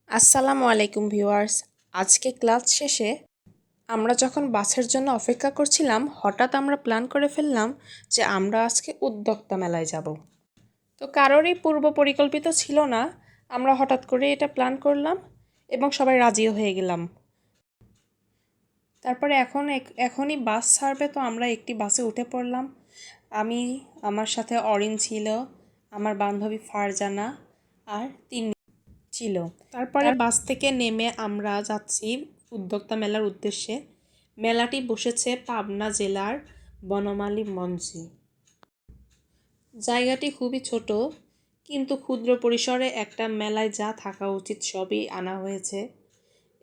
আসসালামু আলাইকুম ভিউয়ার্স। আজকে ক্লাস শেষে আমরা যখন বাসের জন্য অপেক্ষা করছিলাম, হঠাৎ আমরা প্ল্যান করে ফেললাম যে আমরা আজকে উদ্যোক্তা মেলায় যাব। তো কারোরই পূর্ব পরিকল্পিত ছিল না, আমরা হঠাৎ করে এটা প্ল্যান করলাম এবং সবাই রাজিও হয়ে গেলাম। তারপরে এখনই বাস ছাড়বে, তো আমরা একটি বাসে উঠে পড়লাম। আমি, আমার সাথে অরিন ছিল, আমার বান্ধবী ফারজানা আর তিনি ছিল। তারপরে বাস থেকে নেমে আমরা যাচ্ছি উদ্যোক্তা মেলার উদ্দেশ্যে। মেলাটি বসেছে পাবনা জেলার বনমালী মঞ্চে। জায়গাটি খুবই ছোট, কিন্তু ক্ষুদ্র পরিসরে একটা মেলায় যা থাকা উচিত সবই আনা হয়েছে।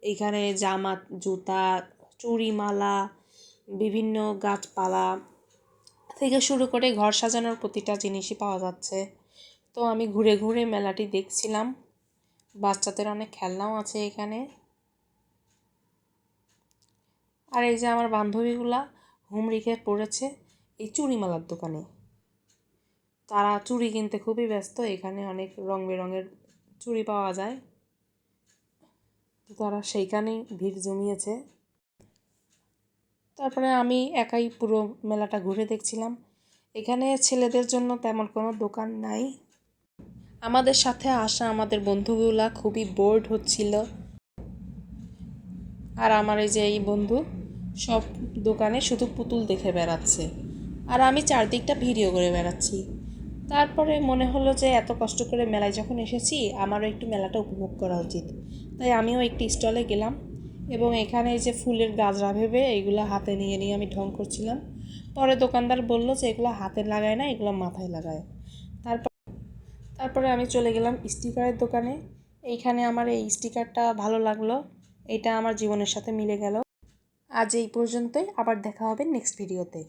এখানে জামা, জুতা, চুড়িমালা, বিভিন্ন গাছপালা থেকে শুরু করে ঘর সাজানোর প্রতিটা জিনিসই পাওয়া যাচ্ছে। তো আমি ঘুরে ঘুরে মেলাটি দেখছিলাম। বাচ্চাদের অনেক খেলনাও আছে এখানে। আর এই যে আমার বান্ধবীগুলা হুমড়ি খেয়ে পড়েছে এই চুড়িমালার দোকানে। তারা চুড়ি কিনতে খুবই ব্যস্ত। এখানে অনেক রং বেরঙের চুড়ি পাওয়া যায়, তো তারা সেইখানেই ভিড় জমিয়েছে। তারপরে আমি একাই পুরো মেলাটা ঘুরে দেখছিলাম। এখানে ছেলেদের জন্য তেমন কোনো দোকান নাই। আমাদের সাথে আসা আমাদের বন্ধুগুলা খুবই বোর্ড হচ্ছিল। আর আমার এই বন্ধু সব দোকানে শুধু পুতুল দেখে বেড়াচ্ছে, আর আমি চারদিকটা ভিডিও করে বেড়াচ্ছি। তারপরে মনে হলো যে এত কষ্ট করে মেলায় যখন এসেছি, আমারও একটু মেলাটা উপভোগ করা উচিত। তাই আমিও একটি স্টলে গেলাম এবং এখানে এই যে ফুলের গাজরা ভেবে এইগুলো হাতে নিয়ে নিয়ে আমি ঢং করছিলাম। পরে দোকানদার বলল যে এগুলো হাতে লাগায় না, এগুলো মাথায় লাগায়। তারপরে আমি চলে গেলাম স্টিকারের দোকানে। এইখানে আমার এই স্টিকারটা ভালো লাগলো, এটা আমার জীবনের সাথে মিলে গেল। আজ এই পর্যন্তই, আবার দেখা হবে নেক্সট ভিডিওতে।